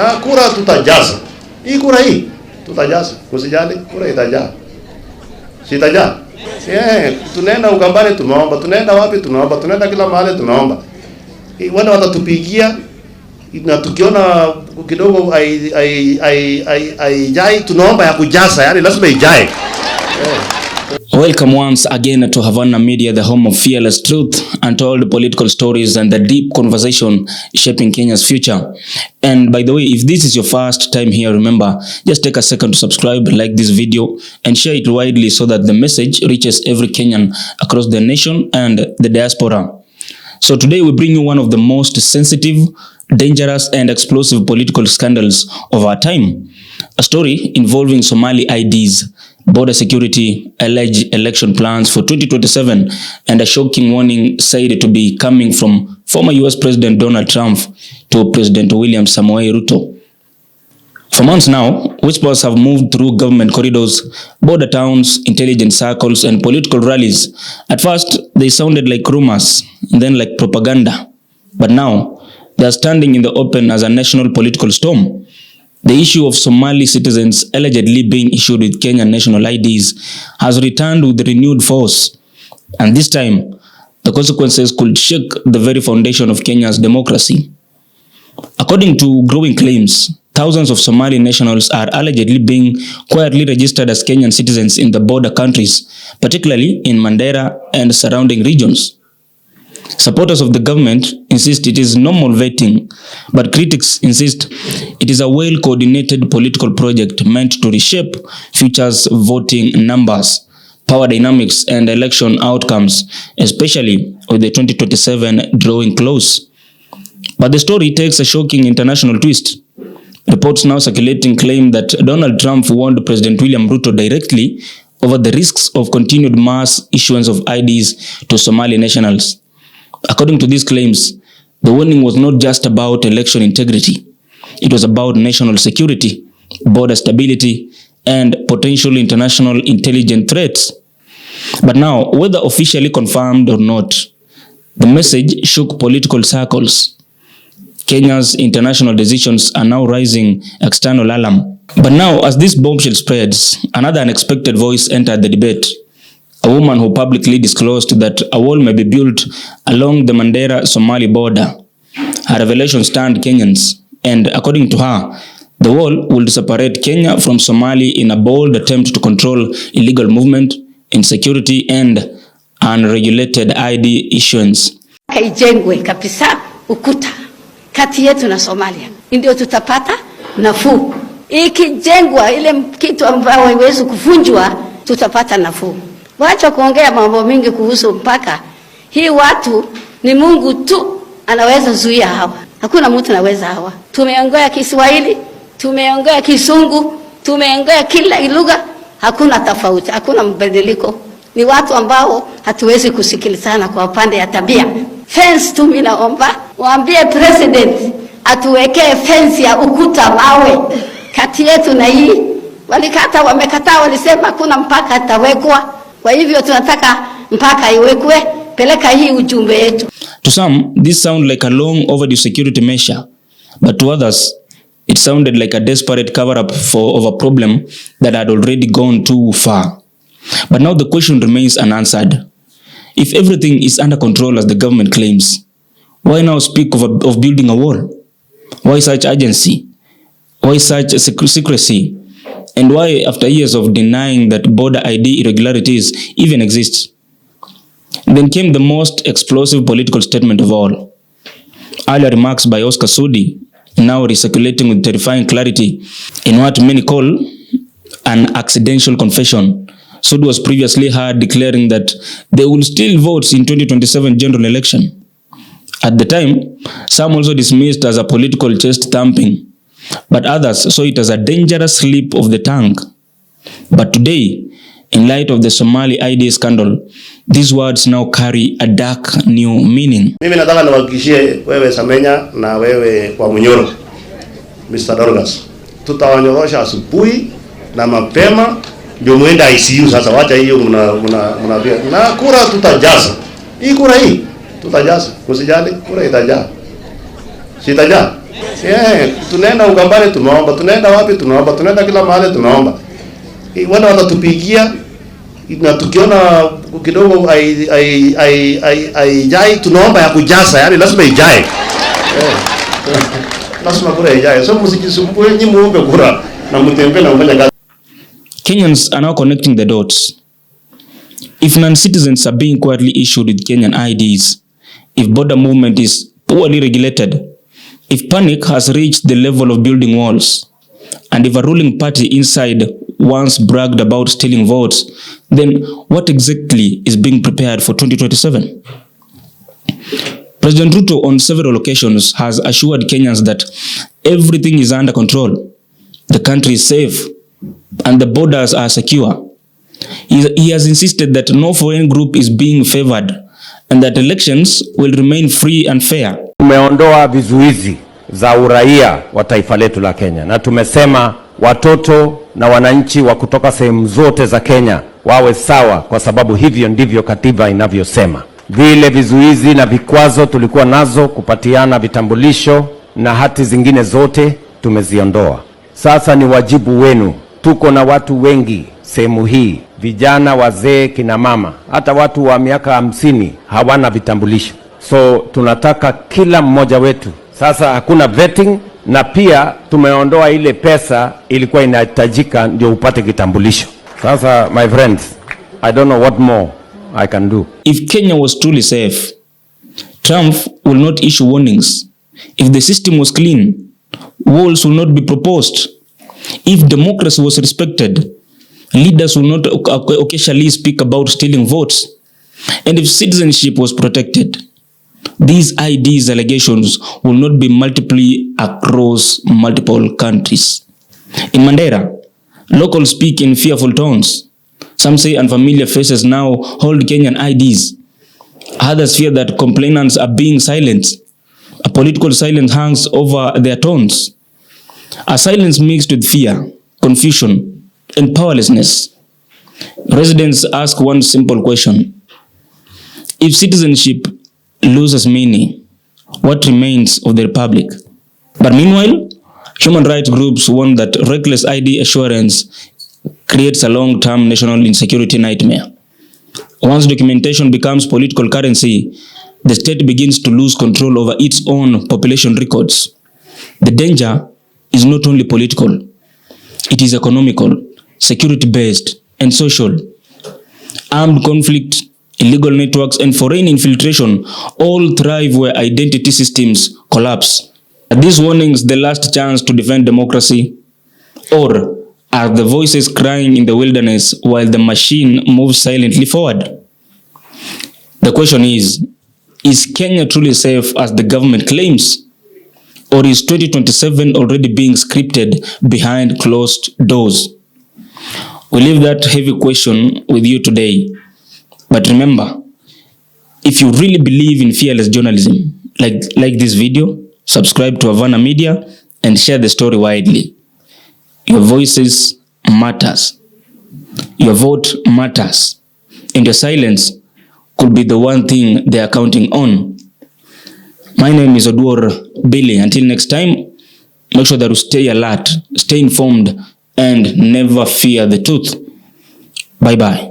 na kura tutajaza. Hii kura hii tutajaza. Usijali, kura itajaa. Sitajaa. Tunaenda Ukambani tumeomba, tunaenda wapi tunaomba, tunaenda kila mahali tumeomba. Wale watatupigia na tukiona kidogo ai tunaomba ya kujaza, yani lazima ijae. Welcome once again to Havana Media, the home of fearless truth, untold political stories and the deep conversation shaping Kenya's future. And by the way, if this is your first time here, remember, just take a second to subscribe, like this video, and share it widely so that the message reaches every Kenyan across the nation and the diaspora. So today we bring you one of the most sensitive, dangerous, and explosive political scandals of our time. A story involving Somali IDs, border security, alleged election plans for 2027, and a shocking warning said to be coming from former US President Donald Trump to President William Ruto. For months now, whispers have moved through government corridors, border towns, intelligence circles, and political rallies. At first, they sounded like rumors, then like propaganda. But now, they are standing in the open as a national political storm. The issue of Somali citizens allegedly being issued with Kenyan national IDs has returned with renewed force. And this time, the consequences could shake the very foundation of Kenya's democracy. According to growing claims, thousands of Somali nationals are allegedly being quietly registered as Kenyan citizens in the border countries, particularly in Mandera and surrounding regions. Supporters of the government insist it is normal vetting, but critics insist it is a well-coordinated political project meant to reshape futures voting numbers, power dynamics, and election outcomes, especially with the 2027 drawing close. But the story takes a shocking international twist. Reports now circulating claim that Donald Trump warned President William Ruto directly over the risks of continued mass issuance of IDs to Somali nationals. According to these claims, the warning was not just about election integrity. It was about national security, border stability, and potential international intelligence threats. But now, whether officially confirmed or not, the message shook political circles. Kenya's international decisions are now raising external alarm. But now, as this bombshell spreads, another unexpected voice entered the debate. A woman who publicly disclosed that a wall may be built along the Mandera Somali border. Her revelation stunned Kenyans, and according to her, the wall would separate Kenya from Somali in a bold attempt to control illegal movement, insecurity, and unregulated ID issuance. Kaijengwe kabisa ukuta kati yetu na Somalia, ndio tutapata nafuu. Ikijengwa ile kitu ambayo haiwezi kuvunjwa, tutapata nafuu. Wacha kuongea mambo mingi kuhusu mpaka. Hii watu ni Mungu tu anaweza zuia hawa. Hakuna mtu anaweza hawa. Tumeongea Kiswahili, tumeongea Kisungu, tumeongea kila lugha, hakuna tofauti, hakuna mbadiliko. Ni watu ambao hatuwezi kusikilizana kwa upande ya tabia. Fence tu mimi naomba waambie president atuwekee fence ya ukuta mawe kati yetu na hii. Walikata, wamekataa, walisema kuna mpaka atawekwa. Kwa hivyo tunataka mpaka iwekwe, peleka hii ujumbe yetu. To some, this sounded like a long overdue security measure, but to others, it sounded like a desperate cover-up of a problem that had already gone too far. But now the question remains unanswered. If everything is under control as the government claims, why now speak of building a wall? Why such urgency? Why such secrecy? And why, after years of denying that border ID irregularities even exist? Then came the most explosive political statement of all. Earlier remarks by Sudi, now recirculating with terrifying clarity in what many call an accidental confession. Sudi was previously heard declaring that they will still vote in 2027 general election. At the time, some also dismissed as a political chest thumping, but others saw it as a dangerous slip of the tongue. But today, in light of the Somali ID scandal, these words now carry a dark new meaning. Mimi nataka niwahakikishie wewe Samenya na wewe kwa Munyoro, Mr. Dorgas, tutawanyorosha asubuhi na mapema ndio muenda ICU. Sasa wacha hiyo mnavia na kura tutajaza. Hii kura hii tutajaza. Usijali, kura itajaa. Sitajaa. Tunaenda Ukambani tumeomba, tunaenda wapi tunaomba, tunaenda kila mahali tunaomba. Wale watatupigia na tukiona kidogo haijai tunaomba ya kujaza, yani lazima ijae. Lazima kura ijae. So msijisumbue nyinyi muombe kura na mtembe na mfanye kazi. Kenyans are now connecting the dots. If non-citizens are being quietly issued with Kenyan IDs, if border movement is poorly regulated, if panic has reached the level of building walls, and if a ruling party inside once bragged about stealing votes, then what exactly is being prepared for 2027? President Ruto on several occasions has assured Kenyans that everything is under control, the country is safe, and the borders are secure. He has insisted that no foreign group is being favored and that elections will remain free and fair. Tumeondoa vizuizi za uraia wa taifa letu la Kenya, na tumesema watoto na wananchi wa kutoka sehemu zote za Kenya wawe sawa, kwa sababu hivyo ndivyo katiba inavyosema. Vile vizuizi na vikwazo tulikuwa nazo kupatiana vitambulisho na hati zingine zote tumeziondoa. Sasa ni wajibu wenu. Tuko na watu wengi sehemu hii, vijana, wazee, kina mama, hata watu wa miaka 50 hawana vitambulisho. So tunataka kila mmoja wetu. Sasa hakuna vetting, na pia tumeondoa ile pesa ilikuwa inahitajika ndio upate kitambulisho. Sasa my friends, I don't know what more I can do. If Kenya was truly safe, Trump will not issue warnings. If the system was clean, walls will not be proposed. If democracy was respected, leaders will not occasionally speak about stealing votes. And if citizenship was protected, these IDs allegations will not be multiply across multiple countries. In Mandera, locals speak in fearful tones. Some say unfamiliar faces now hold Kenyan IDs. Others fear that complainants are being silenced. A political silence hangs over their tones. A silence mixed with fear, confusion, and powerlessness. Residents ask one simple question. If citizenship loses meaning, what remains of the republic? But meanwhile, human rights groups warn that reckless ID assurance creates a long-term national insecurity nightmare. Once documentation becomes political currency, the state begins to lose control over its own population records. The danger is not only political, it is economical, security-based, and social. Armed conflict, illegal networks, and foreign infiltration all thrive where identity systems collapse. Are these warnings the last chance to defend democracy? Or are the voices crying in the wilderness while the machine moves silently forward? The question is Kenya truly safe as the government claims? Or is 2027 already being scripted behind closed doors? We leave that heavy question with you today. But remember, if you really believe in fearless journalism, like this video, subscribe to Havana Media and share the story widely. Your voices matters. Your vote matters. And your silence could be the one thing they are counting on. My name is Oduor Billy. Until next time, make sure that you stay alert, stay informed, and never fear the truth. Bye-bye.